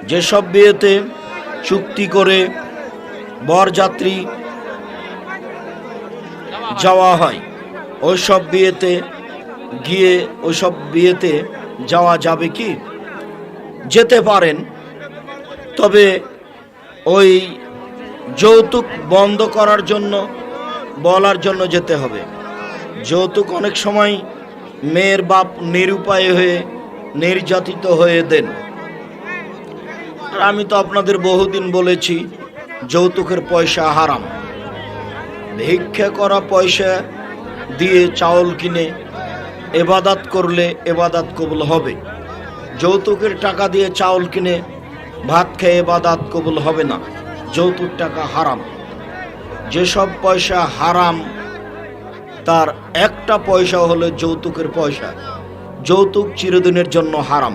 যেসব বিয়েতে চুক্তি করে বরযাত্রী যাওয়া হয়, ওইসব বিয়েতে যাওয়া যাবে কি? যেতে পারেন, তবে ওই যৌতুক বন্ধ করার জন্য বলার জন্য যেতে হবে। যৌতুক অনেক সময় মেয়ের বাপ নিরুপায় হয়ে নির্যাতিত হয়ে দেন। আর আমি তো আপনাদের বহুদিন বলেছি, যৌতুকের পয়সা হারাম। ভিক্ষা করা পয়সা দিয়ে চাউল কিনে ইবাদত করলে ইবাদত কবুল হবে। যৌতুকের টাকা দিয়ে চাউল কিনে ভাত খেয়ে ইবাদত কবুল হবে না। যৌতুক টাকা হারাম। যেসব পয়সা হারাম তার একটা পয়সা হলো যৌতুকের পয়সা। যৌতুক চিরদিনের জন্য হারাম।